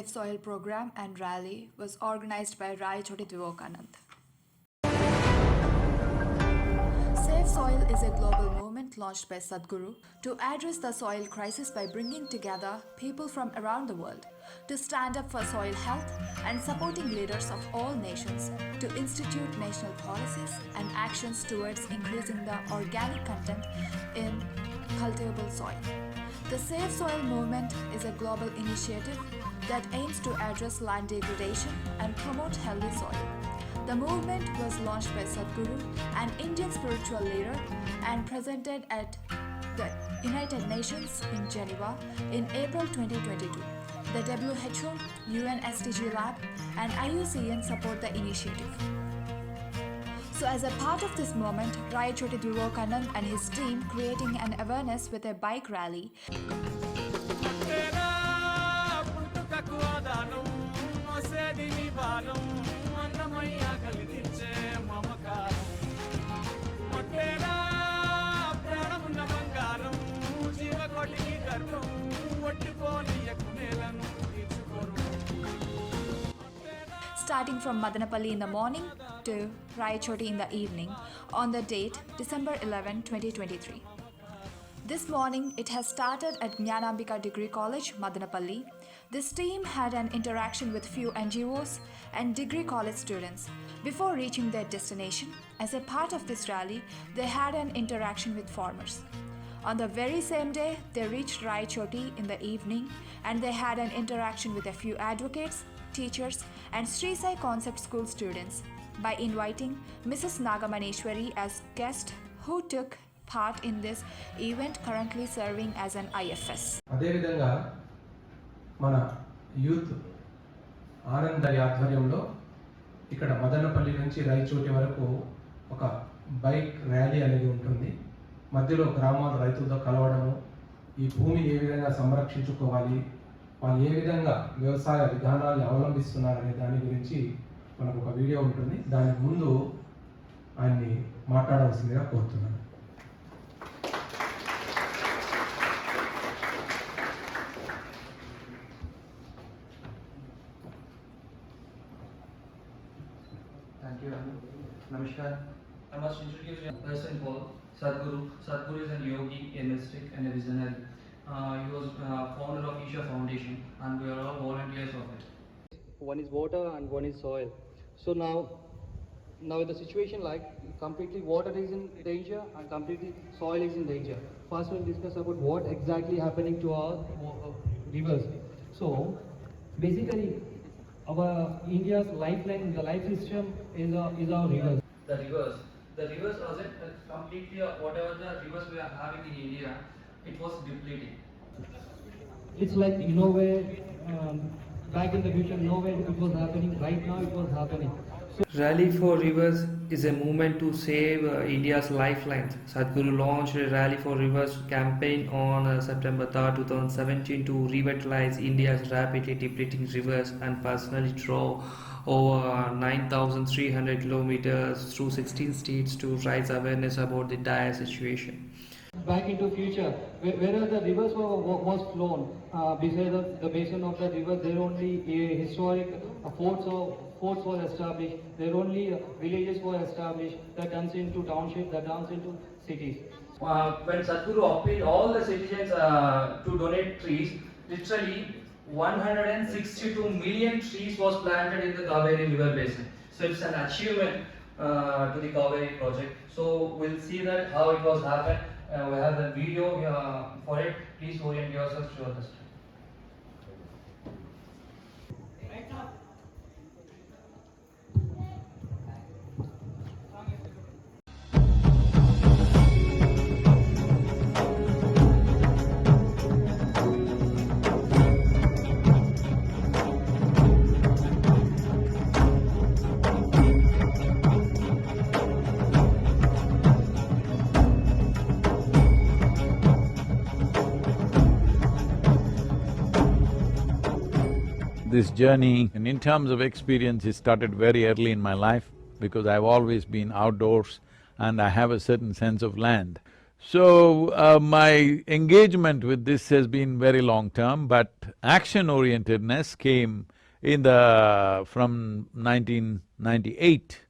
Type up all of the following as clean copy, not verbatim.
Safe Soil program and rally was organized by Rayachoty Divowkanand. Safe Soil is a global movement launched by Sadguru to address the soil crisis by bringing together people from around the world to stand up for soil health and supporting leaders of all nations to institute national policies and actions towards increasing the organic content in cultivable soil. The Safe Soil movement is a global initiative that aims to address land degradation and promote healthy soil. The movement was launched by Sadguru, an Indian spiritual leader, and presented at the United Nations in Geneva in April 2022. The WHO, UN SDG Lab, and IUCN support the initiative. So as a part of this movement, Rayachoty Divowkanand and his team creating an awareness with a bike rally. Starting from Madanapalle in the morning to Rayachoty in the evening on the date December 11, 2023. This morning, it has started at Jnanambika Degree College, Madanapalle. This team had an interaction with few NGOs and degree college students. Before reaching their destination, as a part of this rally, they had an interaction with farmers. On the very same day, they reached Rayachoty in the evening and they had an interaction with a few advocates, teachers, and Sri Sai Concept School students by inviting Mrs. Nagamaneshwari as guest who took part in this event, currently serving as an IFS. అదేవిధంగా మన youth ఆనంద ఆధ్వర్యంలో ఇక్కడ మదనపల్లి నుంచి రాయచోటి వరకు ఒక bike rally అనేది ఉంటుంది. మధ్యలో గ్రామాల రైతులతో కలవడము, ఈ భూమి ఏ విధంగా సంరక్షించుకోవాలి, వాళ్ళు ఏ విధంగా వ్యవసాయ విధానాన్ని అవలంబిస్తున్నారనే దాని గురించి మనకు ఒక వీడియో ఉంటుంది. దానికి ముందు ఆయన్ని మాట్లాడవలసిందిగా కోరుతున్నాను. Thank you. Namaskar. I must introduce you first and foremost Sadguru. Sadguru is a yogi, a mystic, and a visionary. He was founder of Isha Foundation, and we are all volunteers of it. One is water and one is soil. So now the situation like completely water is in danger and completely soil is in danger. First we'll discuss about what exactly happening to our rivers. So basically our India's lifeline, the life system is our rivers. The rivers wasn't completely whatever the rivers we are having in India, it was depleting. It's like where back in the future, nowhere it was happening. Right now, it was happening. Rally for Rivers is a movement to save India's lifelines. Sadguru launched a Rally for Rivers campaign on September 3rd, 2017 to revitalize India's rapidly depleting rivers and personally drove over 9,300 kilometers through 16 states to raise awareness about the dire situation. Back into future, whereas the rivers was flown, beside the basin of the river, there only historic forts were established. There only villages were established. That turns into township, that turns into cities. When Sadguru appealed all the citizens to donate trees, literally 162 million trees was planted in the Kaveri river basin. So it's an achievement to the Kaveri project. So we'll see that how it was happened. We have the video for it. Please orient yourselves to understand. This journey, and in terms of experience, it started very early in my life because I've always been outdoors and I have a certain sense of land. So, my engagement with this has been very long-term, but action-orientedness came from 1998.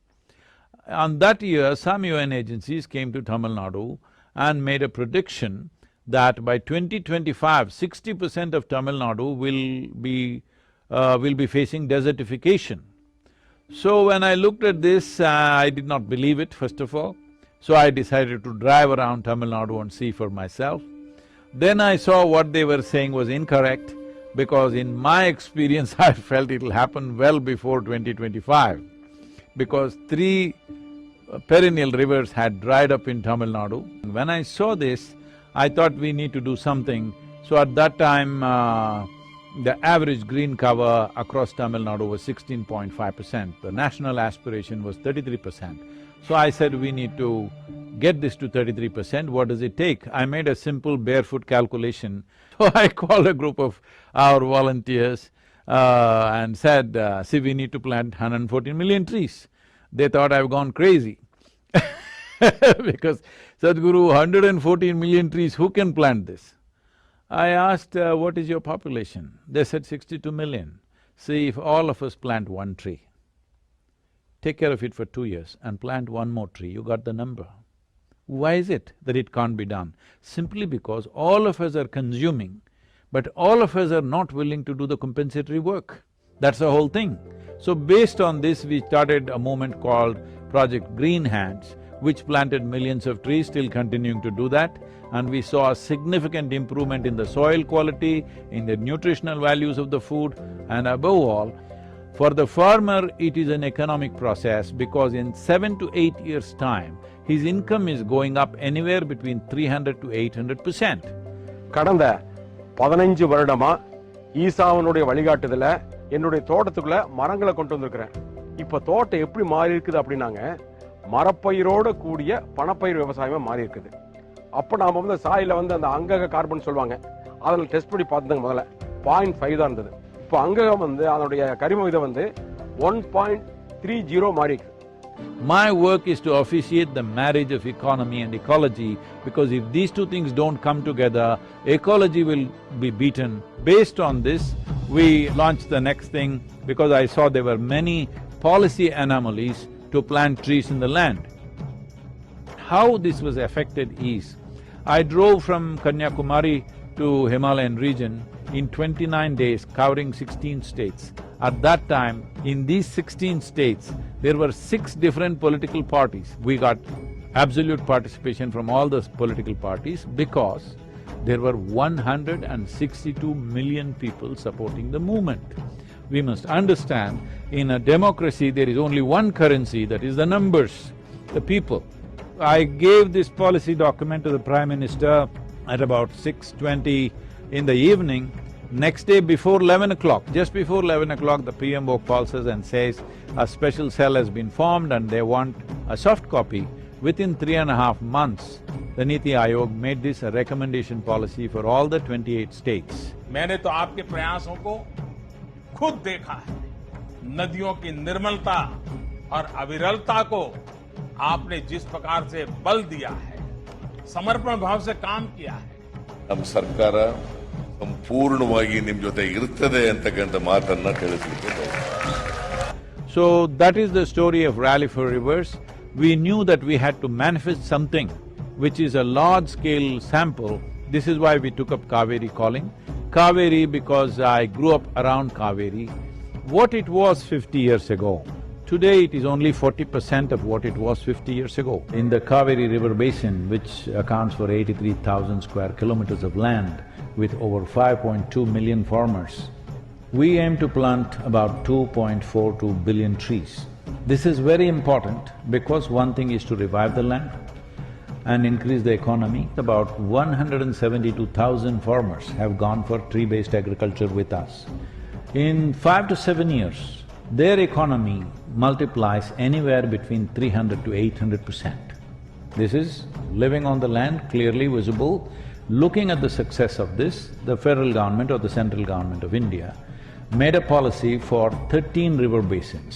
On that year, some UN agencies came to Tamil Nadu and made a prediction that by 2025, 60% of Tamil Nadu will be facing desertification. So when I looked at this, I did not believe it, first of all. So I decided to drive around Tamil Nadu and see for myself. Then I saw what they were saying was incorrect, because in my experience, I felt it'll happen well before 2025, because 3 perennial rivers had dried up in Tamil Nadu. When I saw this, I thought we need to do something. So at that time, the average green cover across Tamil Nadu was 16.5%. The national aspiration was 33%. So I said, we need to get this to 33%, what does it take? I made a simple barefoot calculation. So I called a group of our volunteers and said, see, we need to plant 114 million trees. They thought I've gone crazy because Sadguru, 114 million trees, who can plant this? I asked, what is your population? They said 62 million. See, if all of us plant 1 tree, take care of it for 2 years and plant 1 more tree, you got the number. Why is it that it can't be done? Simply because all of us are consuming, but all of us are not willing to do the compensatory work. That's the whole thing. So based on this, we started a movement called Project Green Hands, which planted millions of trees, still continuing to do that. And we saw a significant improvement in the soil quality, in the nutritional values of the food, and above all, for the farmer, it is an economic process, because in 7 to 8 years' time, his income is going up anywhere between 300 to 800%. கடந்த 15 வருடமா ஈசாவனுடைய வழிகாட்டுதல என்னுடைய தோட்டத்துக்குள்ள மரங்களை கொண்டு வந்திருக்கிறேன். இப்ப தோட்டம் எப்படி மாறி இருக்குது அப்படின்னாங்க, மரப்பயிரோட கூடிய பணப்பயிர் விவசாயமா மாறி இருக்குது. அப்ப நாம வந்து சாயில வந்து அந்த அங்கக கார்பன் சொல்லுவாங்க, அதில் டெஸ்ட் பண்ணி பார்த்ததுங்க முதல்ல 0.5 தான் இருந்தது. இப்போ அங்ககம் வந்து அதனுடைய கரிம விகிதம் வந்து 1.30 மாறி இருக்கு. My work is to officiate the marriage of economy and ecology, because if these two things don't come together, ecology will be beaten. Based on this, we launched the next thing, because I saw there were many policy anomalies to plant trees in the land. How this was affected is, I drove from Kanyakumari to Himalayan region in 29 days, covering 16 states. At that time, in these 16 states, there were 6 different political parties. We got absolute participation from all those political parties because there were 162 million people supporting the movement. We must understand, in a democracy, there is only one currency, that is the numbers, the people. I gave this policy document to the Prime Minister at about 6:20 in the evening. Next day before 11 o'clock, just before 11 o'clock, the PMO calls us and says, a special cell has been formed and they want a soft copy. Within 3.5 months, the Niti Aayog made this a recommendation policy for all the 28 states. मैंने तो आपके प्रयासों को खुद देखा है। नदियों की निर्मलता और अविरलता को आपने जिस प्रकार से बल दिया है, समर्पण भाव से काम किया है। ನಮ್ಮ ಸರ್ಕಾರ ಸಂಪೂರ್ಣವಾಗಿ ನಿಮ್ಮ ಜೊತೆ ಇರುತ್ತದೆ ಅಂತಕ್ಕಂಥ ಮಾತನ್ನ ತಿಳಿಸಲಿಕ್ಕೆ ಬಯಸ್ತೇನೆ. So that is the story of Rally for Rivers. We knew that we had to manifest something which is a large-scale sample. This is why we took up Kaveri calling. Kaveri because I grew up around Kaveri. What it was 50 years ago, today it is only 40% of what it was 50 years ago. In the Kaveri River Basin, which accounts for 83,000 square kilometers of land with over 5.2 million farmers, we aim to plant about 2.42 billion trees. This is very important because one thing is to revive the land and increase the economy. About 172,000 farmers have gone for tree-based agriculture with us. In 5 to 7 years, their economy multiplies anywhere between 300 to 800%. This is living on the land, clearly visible. Looking at the success of this, the federal government or the central government of India made a policy for 13 river basins,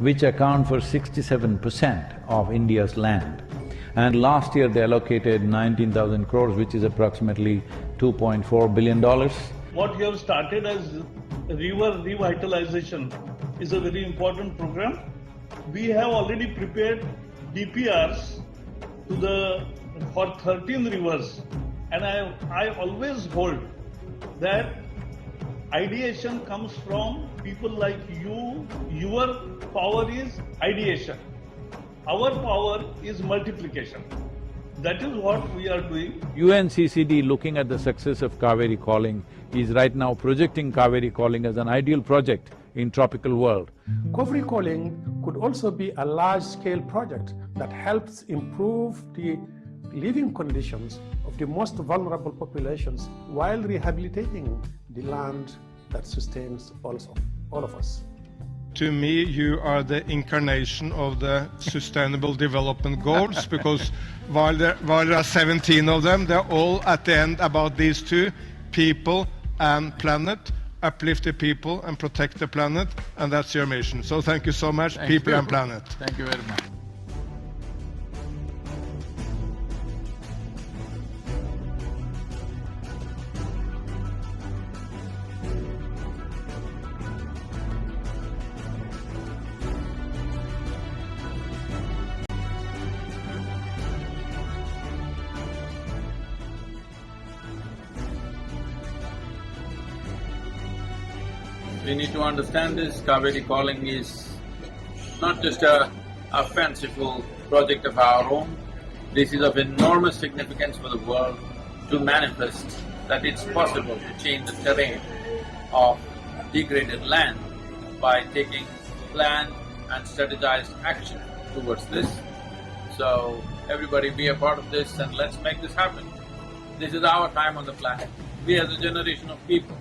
which account for 67% of India's land. And last year they allocated 19,000 crores, which is approximately $2.4 billion. What you have started as river revitalization is a very important program. We have already prepared DPRs for 13 rivers, and I always hold that ideation comes from people like you. Your power is ideation. Our power is multiplication. That is what we are doing. UNCCD, looking at the success of Kaveri Calling, is right now projecting Kaveri Calling as an ideal project in tropical world. Kaveri Calling could also be a large-scale project that helps improve the living conditions of the most vulnerable populations while rehabilitating the land that sustains all of us. To me, you are the incarnation of the Sustainable Development Goals, because while there are 17 of them, they're all at the end about these two, people and planet, uplift the people and protect the planet, and that's your mission. So thank you so much, people and planet. Thank you very much. We need to understand this. Kaveri Calling is not just a fanciful project of our own. This is of enormous significance for the world to manifest that it's possible to change the terrain of degraded land by taking planned and strategized action towards this. So everybody be a part of this and let's make this happen. This is our time on the planet. We as a generation of people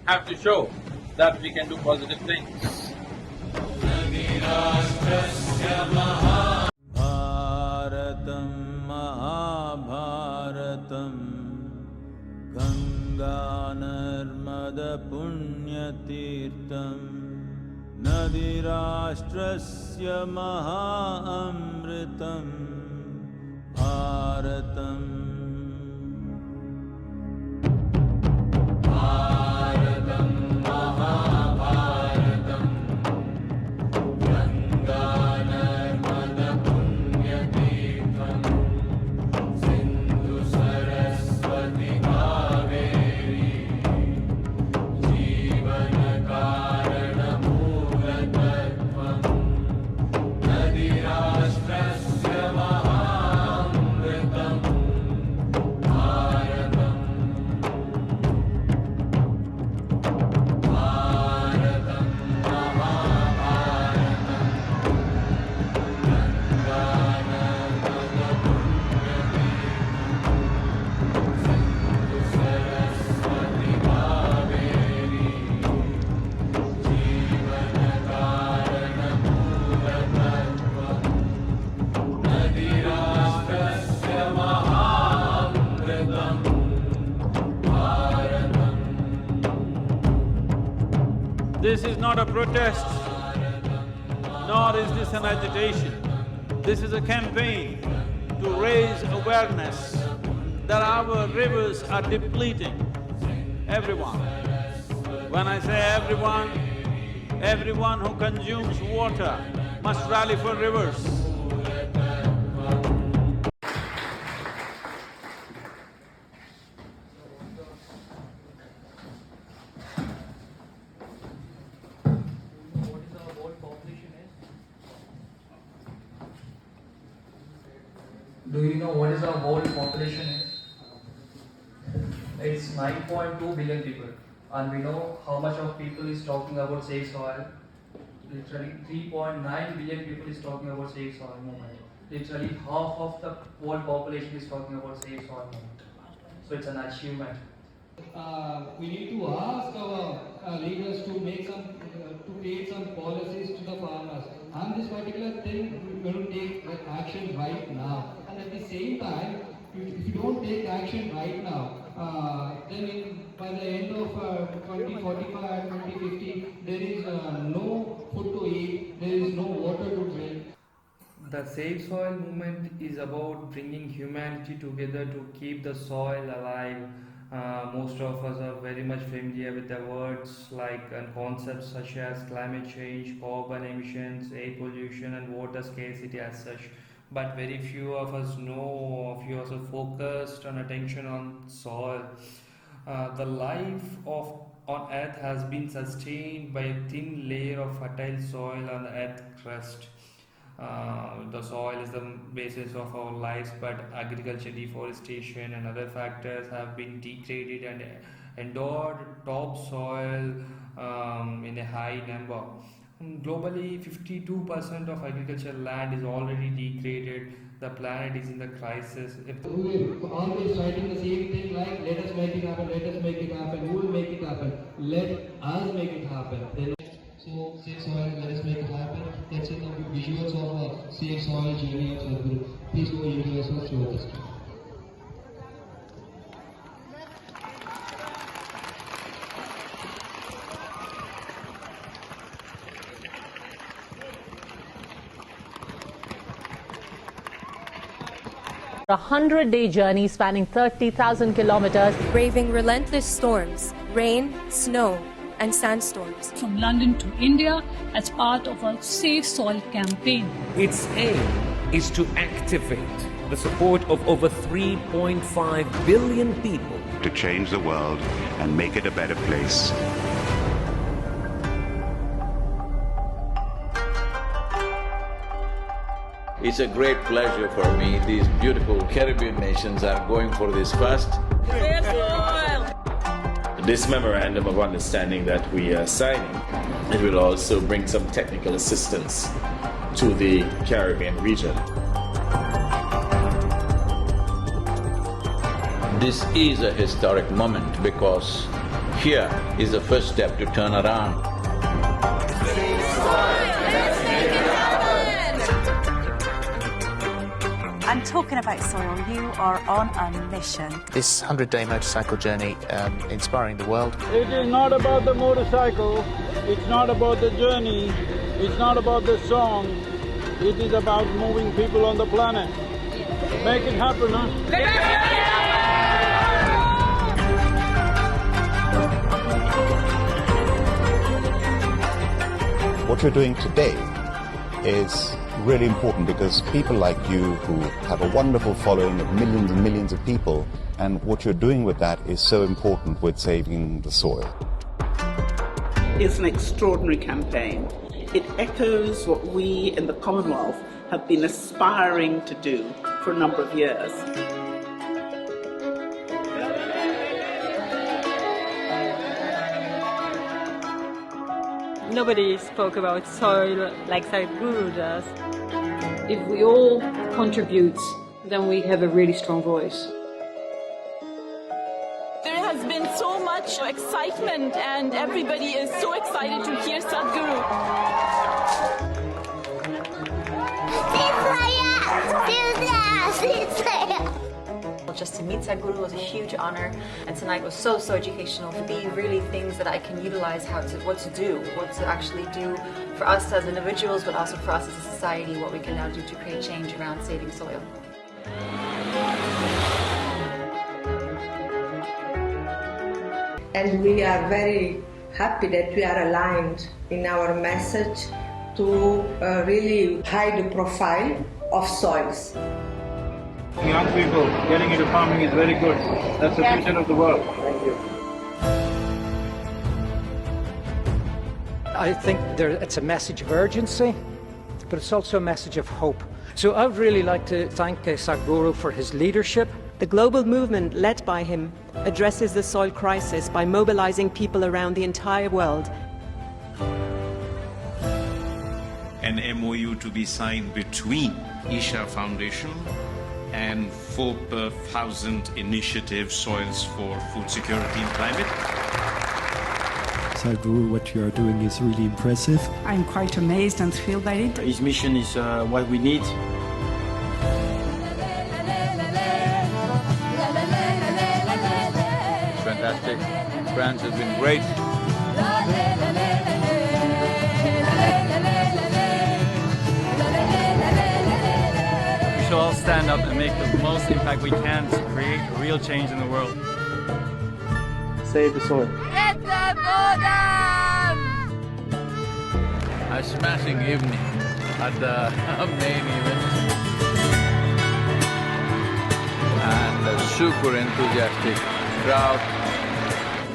have to show that we can do positive things. Bharatam Mahabharatam Ganga Narmada Punyatirtam Nadirashtrasya Mahaamritam Bharatam This is not a protest, nor is this an agitation. This is a campaign to raise awareness that our rivers are depleting. Everyone. When I say everyone who consumes water must rally for rivers. Do you know what is our world population is? It's 9.2 billion people, and we know how much of people is talking about safe soil. Literally 3.9 billion people is talking about safe soil movement. Literally half of the world population is talking about safe soil movement. So it's an achievement. We need to ask our leaders to make to create some policies to the farmers. On this particular thing, we will take action right now. And at the same time, if you don't take action right now, then by the end of 2045, 2050, there is no food to eat, there is no water to drink. The Save Soil movement is about bringing humanity together to keep the soil alive. Most of us are very much familiar with the words like and concepts such as climate change, carbon emissions, air pollution, and water scarcity as such. But very few of us know, few of us are focused on attention on soil. The life on Earth has been sustained by a thin layer of fertile soil on the Earth crust. The soil is the basis of our lives, but agriculture, deforestation, and other factors have been degraded and endured topsoil in a high number. Globally, 52% of agricultural land is already degraded. The planet is in the crisis. Who are always writing the same thing like, let us make it happen, let us make it happen, who will make it happen? Let us make it happen. Then, so, Save Soil, let us make it happen. That's in the visuals of Save Soil journey of Sadguru. Please go you guys for show this. A 100-day journey spanning 30,000 kilometers. Braving relentless storms, rain, snow, and sandstorms. From London to India as part of a Save Soil campaign. Its aim is to activate the support of over 3.5 billion people to change the world and make it a better place. It's a great pleasure for me. These beautiful Caribbean nations are going for this first. This memorandum of understanding that we are signing, it will also bring some technical assistance to the Caribbean region. This is a historic moment because here is the first step to turn around. And talking about soil, you are on a mission. This 100-day motorcycle journey inspiring the world. It is not about the motorcycle, it's not about the journey, it's not about the song, it is about moving people on the planet. Make it happen, huh? What you're doing today is really important because people like you who have a wonderful following of millions and millions of people, and what you're doing with that is so important with saving the soil. It's an extraordinary campaign. It echoes what we in the Commonwealth have been aspiring to do for a number of years. Nobody spoke about soil like Sadguru does. If we all contribute, then we have a really strong voice. There has been so much excitement and everybody is so excited to hear Sadguru. Just to meet Sadguru was a huge honor, and tonight was so educational. To be really things that I can utilize what to actually do for us as individuals, but also for us as a society, what we can now do to create change around saving soil. And we are very happy that we are aligned in our message to really hide the profile of soils. Young people getting into farming is very good. That's the future of the world. Thank you. I think it's a message of urgency, but it's also a message of hope. So I would really like to thank Sadguru for his leadership. The global movement led by him addresses the soil crisis by mobilizing people around the entire world. An MOU to be signed between Isha Foundation and 4,000 Initiative Soils for Food Security and Climate. Sadguru, what you are doing is really impressive. I'm quite amazed and thrilled by it. His mission is what we need. Fantastic. France has been great. stand up and make the most impact we can to create a real change in the world. Save the soil. A smashing evening at the main event. And a super enthusiastic crowd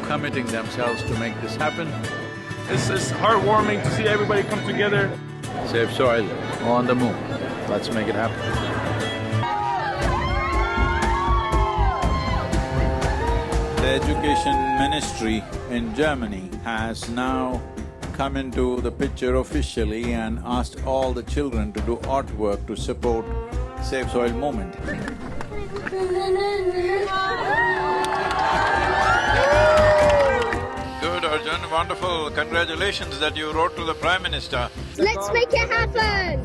committing themselves to make this happen. It's heartwarming to see everybody come together. Save soil on the move. Let's make it happen. The Education Ministry in Germany has now come into the picture officially and asked all the children to do artwork to support Save Soil movement. Good, Arjun, wonderful. Congratulations that you wrote to the Prime Minister. Let's make it happen!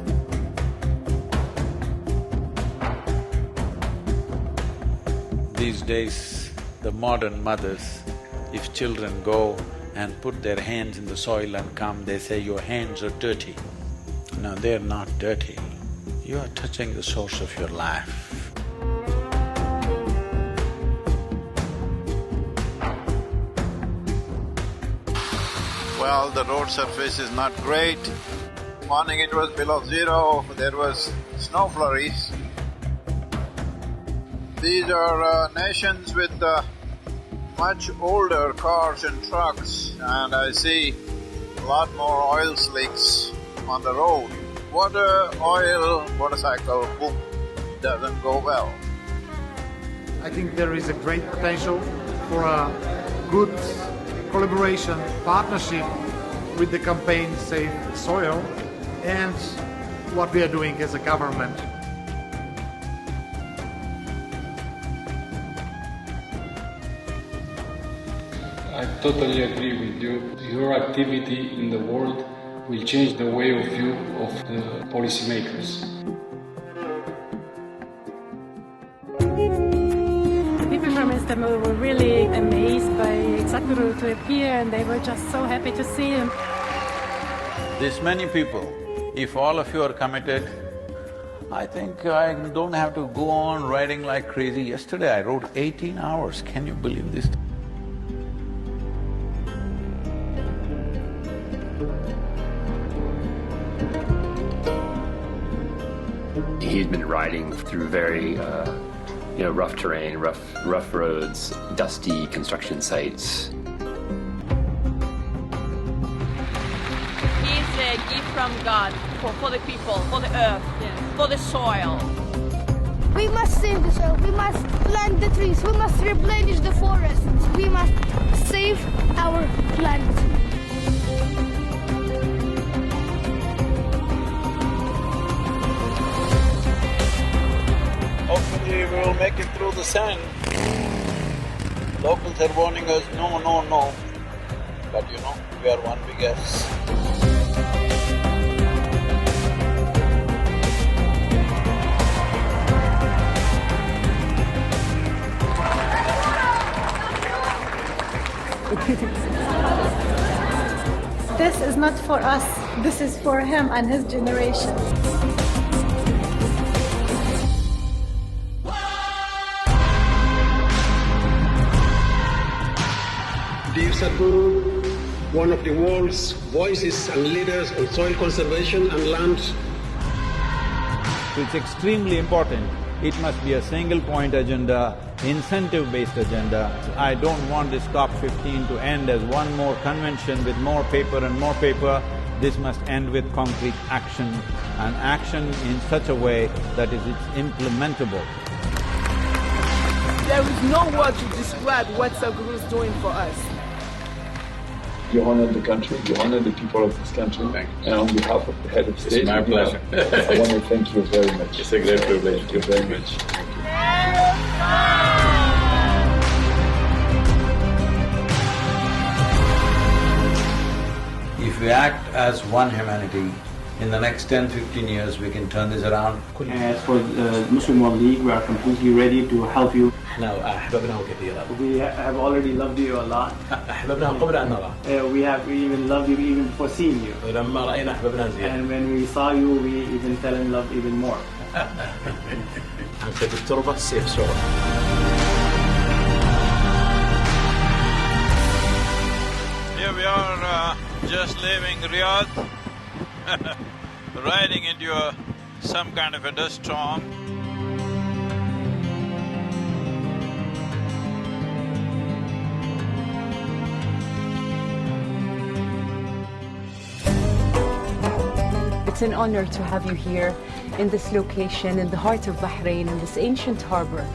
These days, the modern mothers, if children go and put their hands in the soil and come, they say, your hands are dirty. No, they're not dirty. You are touching the source of your life. Well, the road surface is not great. Morning it was below zero, there was snow flurries. These are nations with much older cars and trucks, and I see a lot more oil slicks on the road. Water, oil, motorcycle, boom, doesn't go well. I think there is a great potential for a good collaboration, partnership with the campaign Save Soil and what we are doing as a government. I totally agree with you. Your activity in the world will change the way of view of the policymakers. People from Istanbul were really amazed by Sadguru to appear, and they were just so happy to see him. This many people, if all of you are committed, I think I don't have to go on writing like crazy. Yesterday I wrote 18 hours, can you believe this? He's been riding through very, rough terrain, rough roads, dusty construction sites. It's a gift from God for the people, for the earth, for the soil. We must save the soil, we must plant the trees, we must replenish the forests, we must save our planet. Hopefully we will make it through the sand. Locals are warning us, no, no, no. But we are one big S. This is not for us, this is for him and his generation. Dear Sadguru, one of the world's voices and leaders on soil conservation and land. It's extremely important. It must be a single-point agenda, incentive-based agenda. I don't want this COP15 to end as one more convention with more paper and more paper. This must end with concrete action, and action in such a way that it's implementable. There is no word to describe what Sadguru is doing for us. You honor the country, you honor the people of this country, and on behalf of the head of state, it's my pleasure. I want to thank you very much. It's a great privilege. Thank you very much. If we act as one humanity, in the next 10-15 years we can turn this around. As for the Muslim World League, we are completely ready to help you. We have already loved you a lot. We have even loved you even before seeing you. And when we saw you, we even fell in love even more. anche بالتربة safe soil. Here we are just leaving Riyadh, riding into some kind of a dust storm. It's an honor to have you here in this location, in the heart of Bahrain, in this ancient harbor.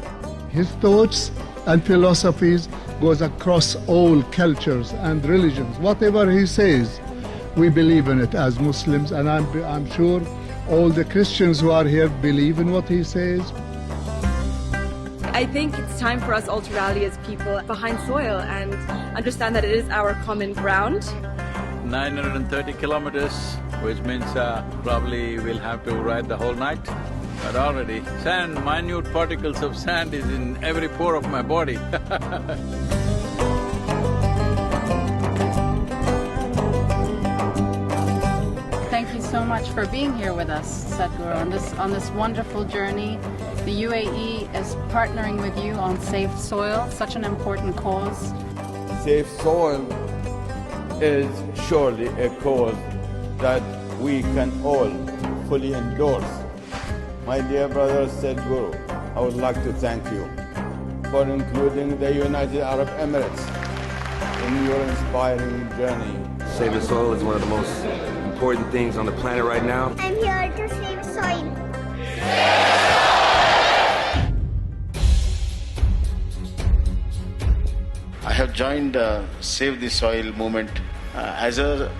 His thoughts and philosophies goes across all cultures and religions. Whatever he says, we believe in it as Muslims, and I'm sure all the Christians who are here believe in what he says. I think it's time for us all to rally as people behind soil and understand that it is our common ground. 930 kilometers, which means probably we'll have to ride the whole night. But already, sand, minute particles of sand is in every pore of my body. Thank you so much for being here with us, Sadguru, on this wonderful journey. The UAE is partnering with you on safe soil, such an important cause. Safe soil is surely a cause that we can all fully endorse. My dear brother Sadguru, I would like to thank you for including the United Arab Emirates in your inspiring journey. Saving soil is one of the most important things on the planet right now. I'm here to save soil. I have joined Save the Soil movement. As a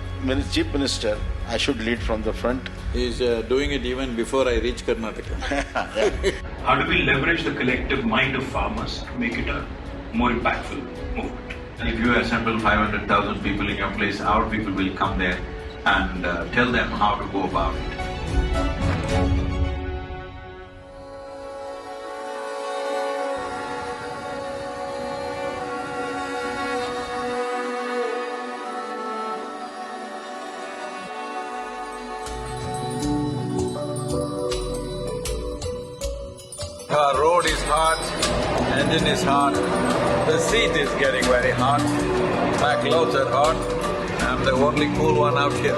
Chief Minister, I should lead from the front. He's doing it even before I reach Karnataka. How do we leverage the collective mind of farmers to make it a more impactful movement? If you assemble 500,000 people in your place, our people will come there and tell them how to go about it. Our road is hot, engine is hot, the seat is getting very hot, my clothes are hot, I'm the only cool one out here.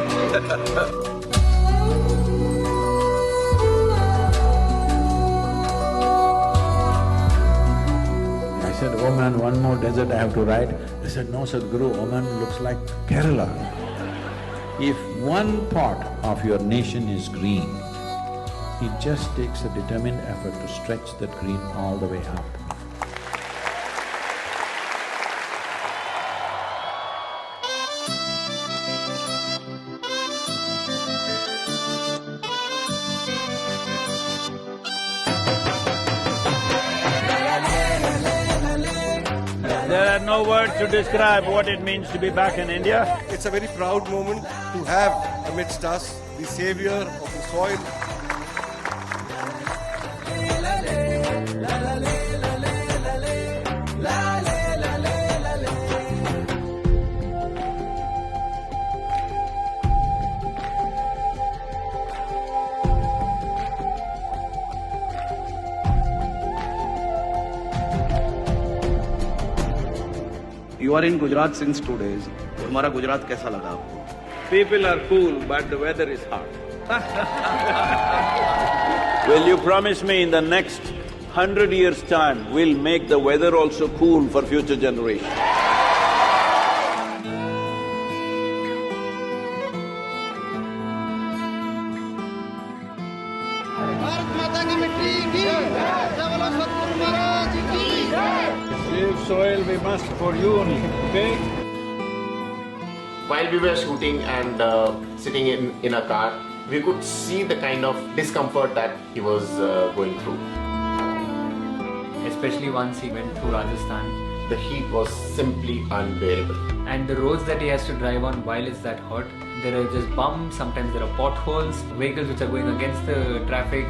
I said, oh man, one more desert I have to ride. They said, no Sadguru, Oman looks like Kerala. If one part of your nation is green, it just takes a determined effort to stretch that green all the way up. There are no words to describe what it means to be back in India. It's a very proud moment to have amidst us the savior of the soil. You are in Gujarat since 2 days. तुम्हारा गुजरात कैसा लगा आपको? People are cool, but the weather is hot. Will you promise me in the next 100 years' time, we'll make the weather also cool for future generations? Save soil we must for you only, okay? While we were shooting and sitting in a car, we could see the kind of discomfort that he was going through. Especially once he went through Rajasthan. The heat was simply unbearable. And the roads that he has to drive on while it's that hot, there are just bumps, sometimes there are potholes, vehicles which are going against the traffic,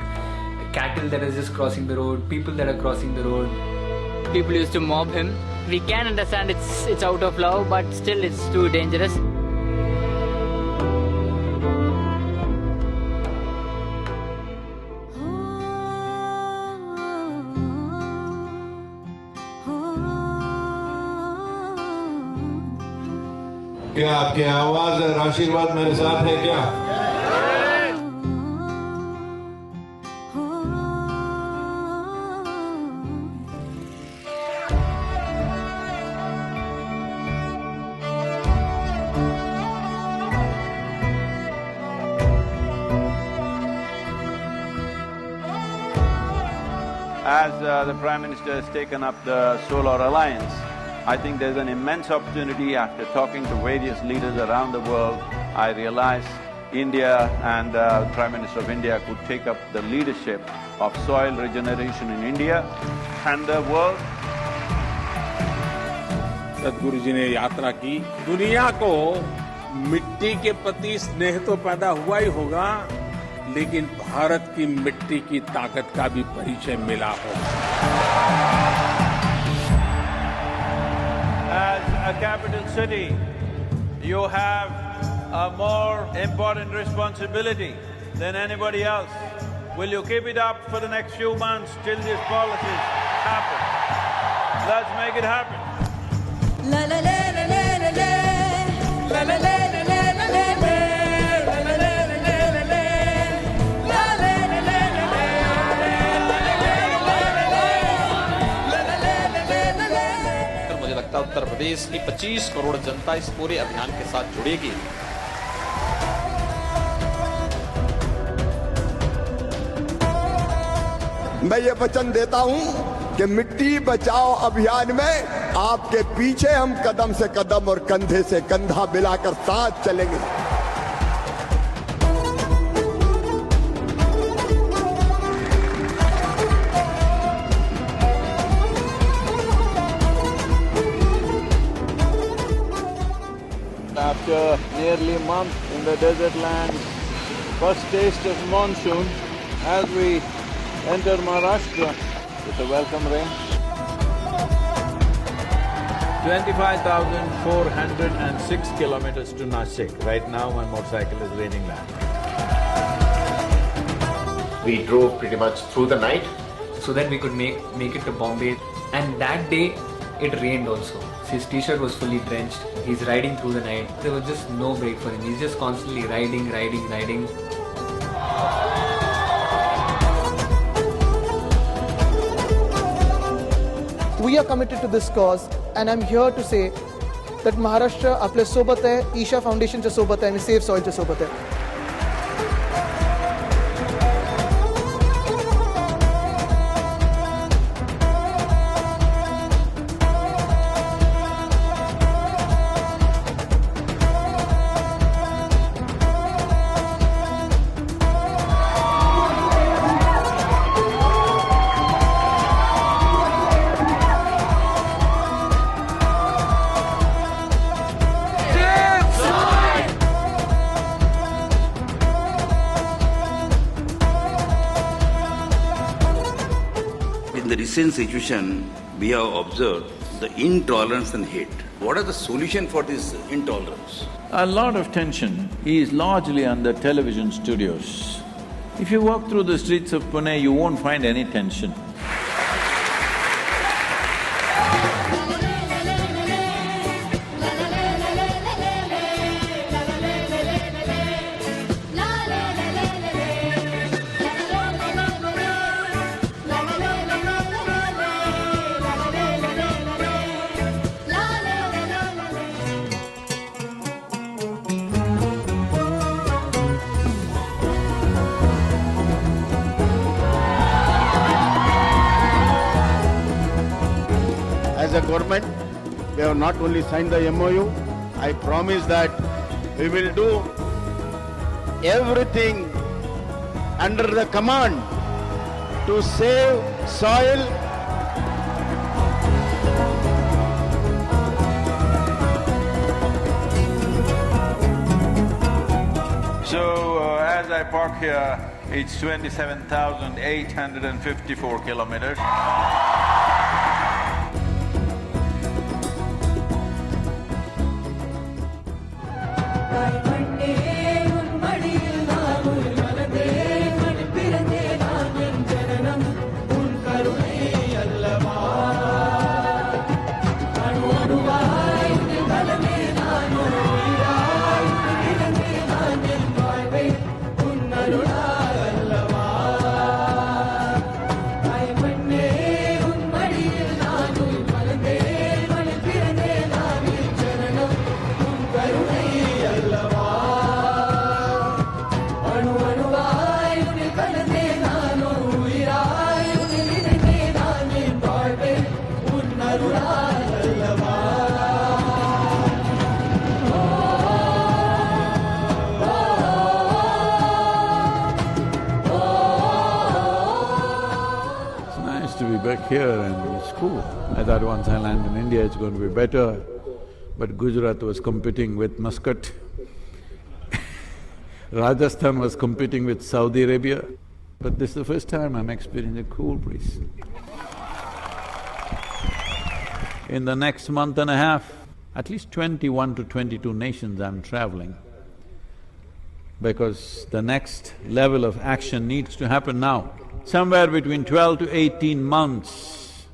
cattle that are just crossing the road, people that are crossing the road. People used to mob him. We can understand it's out of love, but still it's too dangerous. क्या आपके आवाज और आशीर्वाद मेरे साथ है क्या? As the Prime Minister has taken up the Solar Alliance, I think there's an immense opportunity. After talking to various leaders around the world, I realized India and the Prime Minister of India could take up the leadership of soil regeneration in India and the world. सदगुरु जी ने यात्रा की, दुनिया को मिट्टी के प्रति स्नेह तो पैदा हुआ ही होगा, लेकिन भारत की मिट्टी की ताकत का भी परिचय मिला होगा। As a capital city, you have a more important responsibility than anybody else. Will you keep it up for the next few months till these policies happen? Let's make it happen. La la la la la la la la la la Uttar Pradesh की 25 करोड़ जनता इस पूरे अभियान के साथ जुड़ेगी। मैं ये वचन देता हूं कि मिट्टी बचाओ अभियान में आपके पीछे हम कदम से कदम और कंधे से कंधा मिलाकर साथ चलेंगे। After nearly a month in the desert lands, first taste of monsoon as we enter Maharashtra with a welcome rain. 25,406 kilometers to Nashik. Right now my motorcycle is raining that. We drove pretty much through the night so that we could make it to Bombay, and that day it rained also. His t-shirt was fully drenched. He's riding through the night. There was just no break for him. He's just constantly riding. We are committed to this cause, and I'm here to say that Maharashtra आपल्या सोबत आहे, ईशा फाउंडेशनच्या सोबत आहे आणि safe सॉइलच्या सोबत आहे. In the recent situation, we have observed the intolerance and hate. What are the solution for this intolerance? A lot of tension is largely on the television studios. If you walk through the streets of Pune, you won't find any tension. As a government, we have not only signed the MOU, I promise that we will do everything under the command to save soil. So, as I park here, it's 27,854 kilometers. back here and it's cool. I thought once I land in India it's going to be better, but Gujarat was competing with Muscat. Rajasthan was competing with Saudi Arabia, but this is the first time I'm experiencing a cool breeze. In the next month and a half, at least 21 to 22 nations I'm traveling, because the next level of action needs to happen now. Somewhere between 12 to 18 months,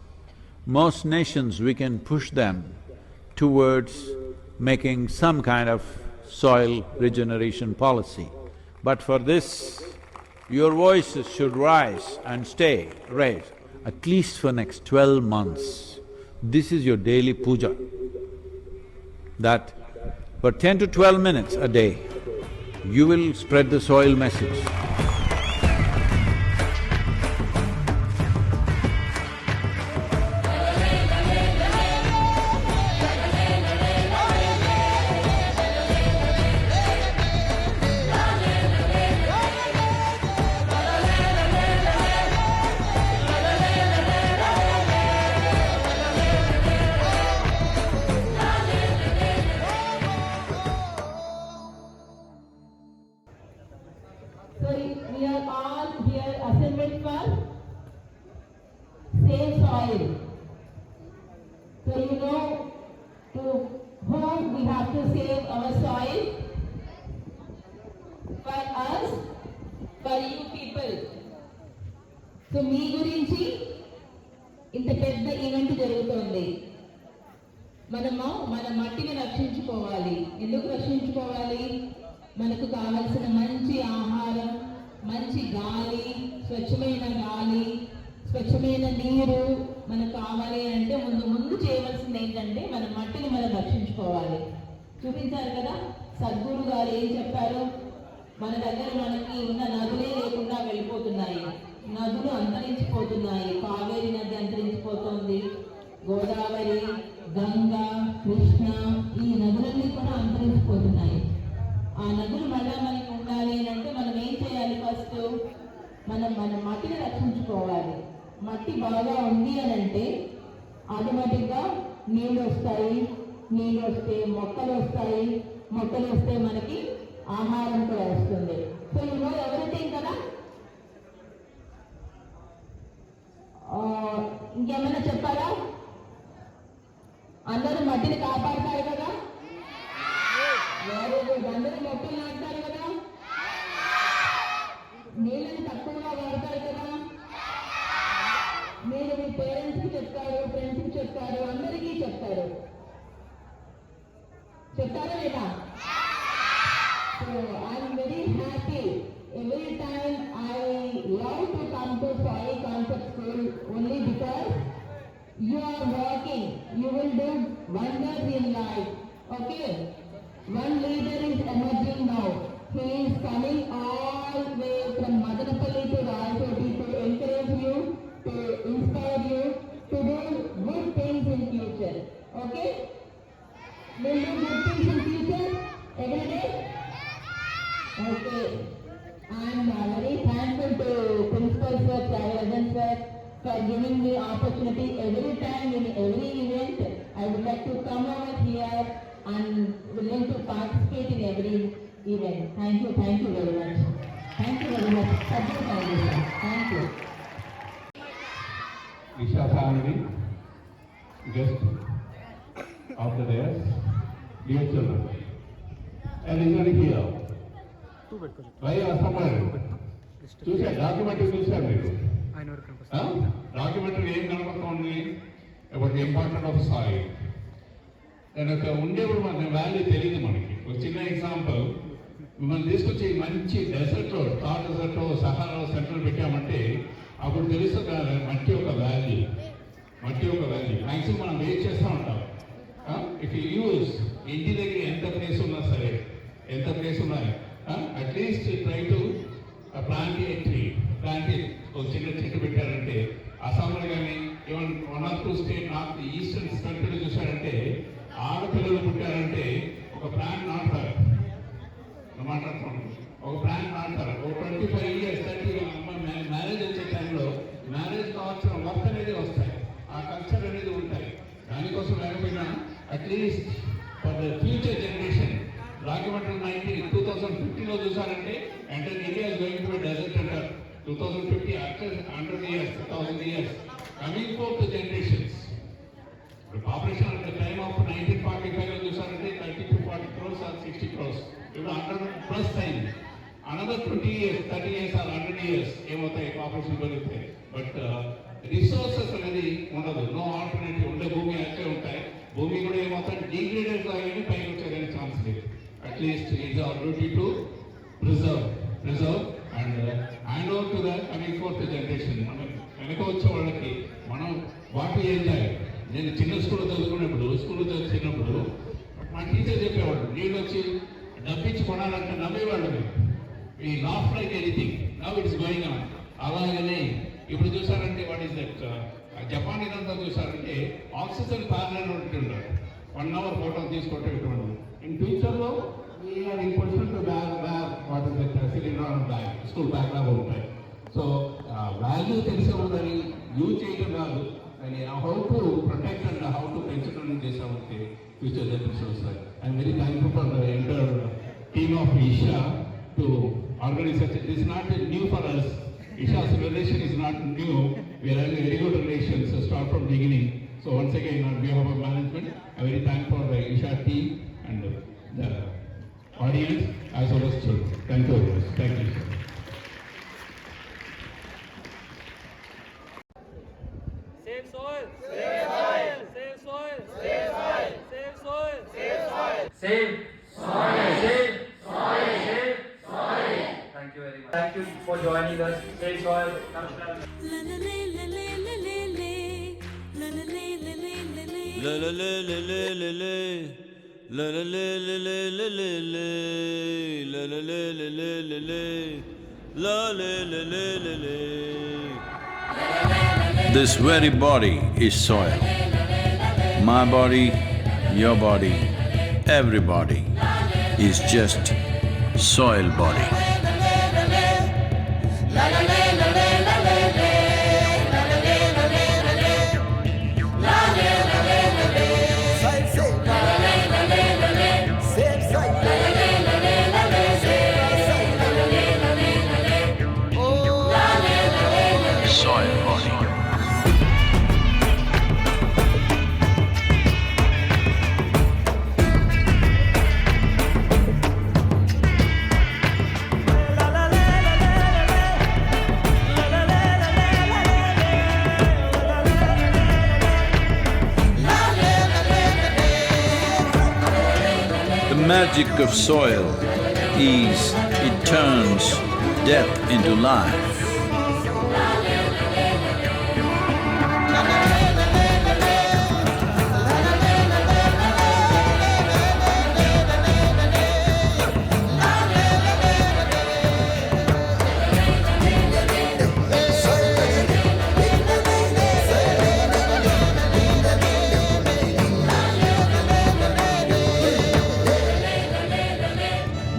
most nations we can push them towards making some kind of soil regeneration policy. But for this, your voices should rise and stay raised, at least for next 12 months. This is your daily puja, that for 10 to 12 minutes a day, you will spread the soil message. So we are all here assembled for save soil. So you know to whom we have to save our soil? For us, for you people. So మీ గురించి ఇంత పెద్ద event జరుగుతోంది. మనము మన మట్టిని రక్షించుకోవాలి. ఎందుకు రక్షించుకోవాలి? మనకు కావలసిన మంచి ఆహారం, మంచి గాలి, స్వచ్ఛమైన నీరు మనకు కావాలి అంటే ముందు చేయవలసింది ఏంటంటే మన మట్టిని మనం రక్షించుకోవాలి. చూపించారు కదా సద్గురు గారు ఏం చెప్పారు? మన దగ్గర మనకి ఉన్న నదులే లేకుండా వెళ్ళిపోతున్నాయి, నదులు అంతరించిపోతున్నాయి. కావేరి నది అంతరించిపోతుంది, గోదావరి, గంగా, కృష్ణ, ఈ నదులన్నీ కూడా అంతరించిపోతున్నాయి. ఆ నదులు మళ్ళా మనకి ఉండాలి అంటే మనం ఏం చేయాలి? ఫస్ట్ మన మట్టిని రక్షించుకోవాలి. మట్టి బాగా ఉంది అని అంటే ఆటోమేటిక్గా నీళ్ళు వస్తాయి, నీళ్ళు వస్తే మొక్కలు వస్తాయి, మొక్కలు వస్తే మనకి ఆహారం కూడా వస్తుంది. సో యు నో ఎవరిథింగ్ కదా. ఇంకేమైనా చెప్పాలా? అందరూ మట్టిని కాపాడతారు కదా, అందరూ మొక్కలు నాటుతారు కదా, నీళ్ళని తక్కువగా వాడతారు కదా. మీరు మీ పేరెంట్స్కి చెప్తారు, ఫ్రెండ్స్కి చెప్తారు, అందరికీ చెప్తారు. చెప్తారా లేదా? So I'm very happy every time I love to come to soil concept school only because you are working, you will do wonders in life. Okay, one leader is emerging now. He is coming all the way from Madanapalle to Rayachoty to encourage you, to inspire you to do good things in future. Okay, will do good things in future every day. Okay, I am very thankful to Principal Sir, Rajan Sir, for giving me opportunity every time in every event. I would like to come over here and willing to participate in every event. Thank you very much. Thank you very much. Thank you. Isha family, guest of the day, dear children, and is here. Why అసలు చూసా documentary చూశారు మీరు? Documentary ఏం కనపడుతుంది? About the important of soil. దానికి ఉండేప్పుడు మనకి value తెలియదు. మనకి ఒక చిన్న ఎగ్జాంపుల్, మిమ్మల్ని తీసుకొచ్చి మంచి డెజర్ట్లో, థార్ డెజర్ట్లో, సహారా సెంటర్ పెట్టామంటే అప్పుడు తెలుస్తుంది మట్టి ఒక వాల్యూ. మ్యాక్సిమం మనం వేస్ట్ చేస్తూ ఉంటాం. ఇఫ్ యూ యూజ్ ఇంటి దగ్గర ఎంత ప్లేస్ ఉన్నా సరే, at least try to plant A tree, ఒక చిన్న చెట్టు పెట్టారంటే అస్సాంలో కానీ even 1 or 2 state north eastern కంట్రీలో చూసారంటే ఆడపిల్లలు పుట్టారంటే ఒక ప్లాంట్ నాటుతారు. మాట్లాడుతున్నాం, ఒక ప్లాంట్ నాటుతారు. ఒక 25 years 30 మ్యారేజ్ వచ్చే టైంలో మ్యారేజ్ కావాల్సిన వర్క్ అనేది వస్తుంది. 2050 లో చూసారంటే entire India is going to be desert అంటారు. 2050 after 100 years, 1000 years, coming forth the generations. The population at the time of 1945 లో చూసారంటే 30 to 40 crores or 60 crores. ఇప్పుడు 100+ అయింది. Another 20 years, 30 years or 100 years ఏమవుతాయి పాపులేషన్ పెరుగుతాయి. బట్ రిసోర్సెస్ అనేది ఉండదు. No alternative. ఉండే భూమి అయితే ఉంటాయి. భూమి కూడా ఏమవుతాయి డిగ్రేడెడ్ కానీ పైకి వచ్చేదానికి ఛాన్స్ లేదు. At least it's our duty to preserve and hand over to the coming fourth generation. మనం వెనక వచ్చే వాళ్ళకి మనం వాటి ఎంజాయ్. నేను చిన్న స్కూల్లో చదువుకున్నప్పుడు మా టీచర్ చెప్పేవాడు, నీళ్ళు వచ్చి డబ్బిచ్చి కొనాలంటే నమ్మేవాళ్ళు. ఈ laugh like anything now it's going on. అలాగనే ఇప్పుడు చూసారంటే వాట్ ఈస్ దట్ జపాన్ ఇదంతా చూసారంటే ఆక్సిజన్ ప్యానల్ ఉంటుంటారు. 1 hour ఫోటో తీసుకుంటే ఇటువంటి. ఇన్ ఫ్యూచర్లో we are in position to bag what is that cylinder bag school bag లాగా ఉంటాయి. సో వాల్యూ తెలిసే ఉందని యూజ్ చేయడం కాదు, and how to protect and how to pension చేసామంటే future generations. I am very thankful for the entire team of Isha to organize such. This is not new for us. Isha's relation is not new. We are having very good relations start from beginning. So once again, on behalf of management, I am very thankful for the Isha team and the audience as well as children. Thank you very much. Thank you. Save soil! Save soil! Save soil! Save soil! Save soil! Save soil! Save soil! Save soil! Save soil! Thank you very much. Thank you for joining us. Save soil! Namaskar. This very body is soil. My body, your body, everybody is just soil body. The magic of soil is it turns death into life.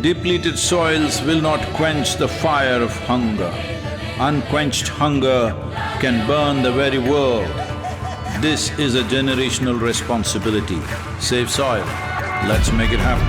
Depleted soils will not quench the fire of hunger. Unquenched hunger can burn the very world. This is a generational responsibility. Save soil. Let's make it happen.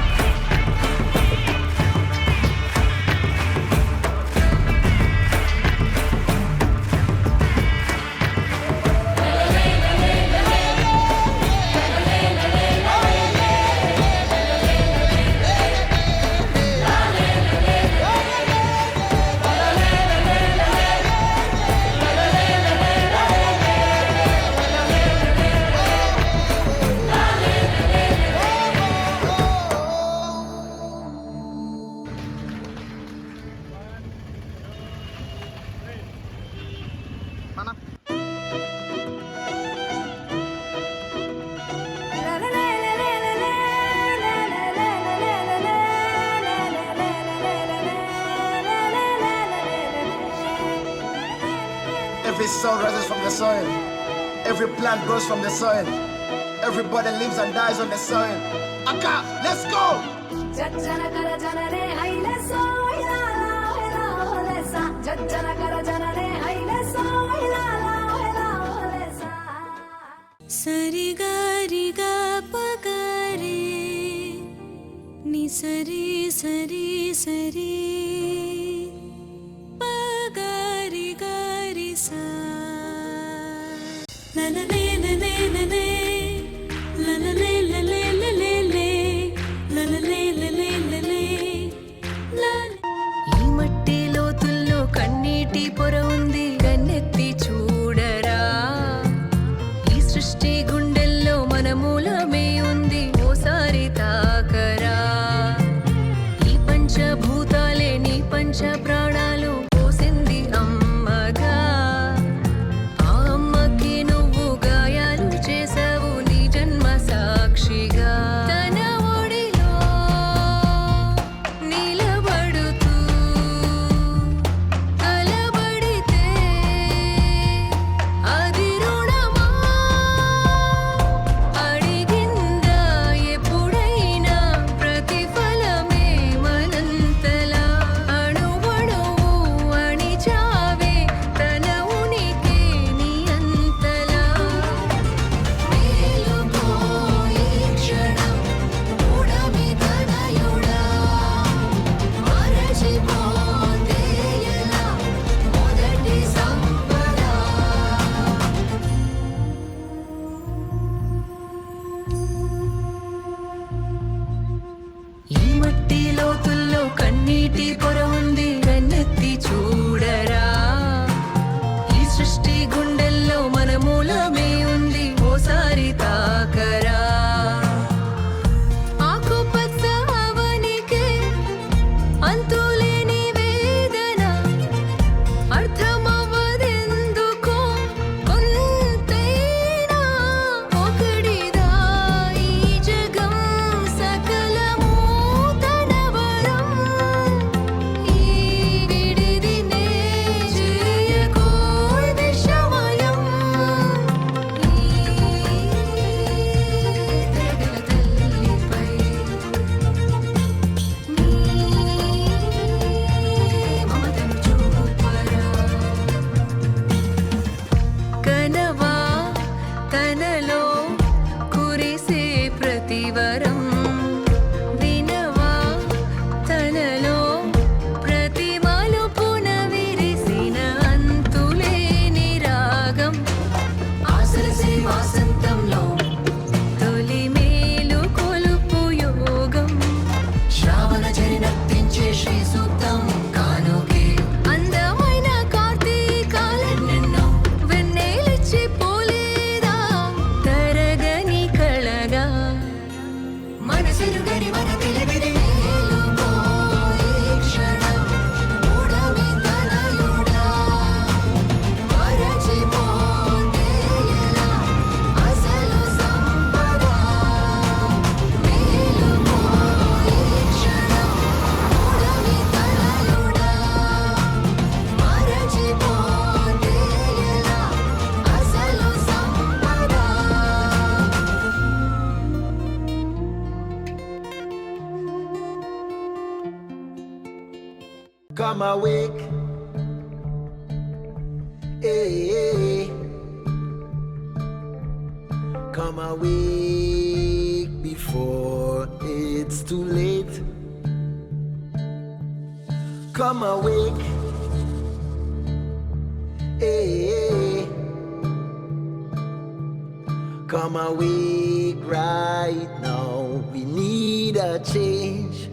Every soul rises from the soil. Every plant grows from the soil. Everybody lives and dies on the soil. Akka, let's go! ని సరి సరి సరి పగరి గరి సా లలలే లలే లలే లలలే లలే లలే లలలే లలే లలే ఈ మట్టి లోతుల్లో కన్నీటి పొర ఉంది కన్నెత్తి చూడరా ఈ సృష్టి గుండెల్లో మన మూలమే ఉంది ఓసారి తాకరా ఈ పంచభూతాలే నీ పంచ ప్రాణాలు పోసింది అమ్మగా ఆ అమ్మకి నువ్వు గాయాలు చేసావు నీ జన్మ సాక్షిగా తన ఒడిలో నిలబడుతూ కలబడితే అది రుణమా అడిగిందా ఎప్పుడైనా ప్రతిఫలమే మనంతలా అణువణువు అణిచావే తన ఉనికి నీ అంతలా మేలుకో ఈ క్షణం మూడమి తనయుడా మరచిపోతే ఎలా మొదటి సంపద ఈ మట్టి లోతుల్లో కన్నీటి పొర ఉంది కన్నెత్తి చూడరా ఈ సృష్టి గుండెల్లో మన మూలమే ఉంది ఓసారి తాకరా ఆకుపచ్చ అవనికే అంతులేని వేదన అర్థమవ్వదెందుకో కొంతైనా ఒకడిదా ఈ జగం సకలము తన వరం ఈ విడిదినే చేయకో విషమయం ఈ తెగల తల్లిపై నీ మమతను చూపరా కనవా తనలో కురిసే ప్రతివరం వినవా తనలో ప్రతి మలుపున విరిసిన అంతులేని రాగం ఆసరసే వాసంతంలో తొలి మేలు కొలుపు యోగం శ్రావణ జరి నర్తించే శ్రీ సూక్తం కానుకే అందమైన కార్తీకాలెన్నెన్నో వెన్నెలిచ్చి పోలేదా తరగని కళగా మనసెరుగని మన తెలివిని మేలుకో ఈ క్షణం మూడమి తనయుడా మరచిపోతే ఎలా అసలు సంపద మేలుకో ఈ క్షణం మూడమి తనయుడా మరచిపోతే ఎలా అసలు సంపద Come awake, hey, come awake before it's too late. Come awake, hey, come awake right now. We need a change.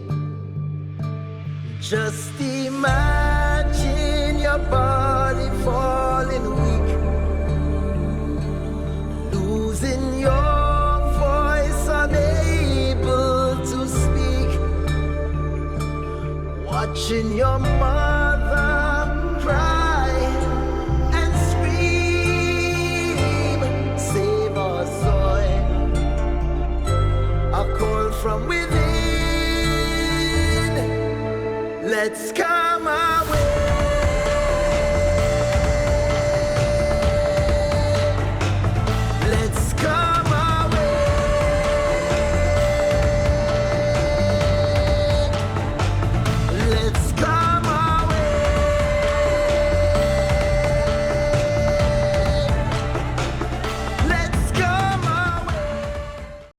Just imagine your body falling weak, losing your voice, unable to speak, watching your mother cry and scream, save our soil, a call from within. Let's come away.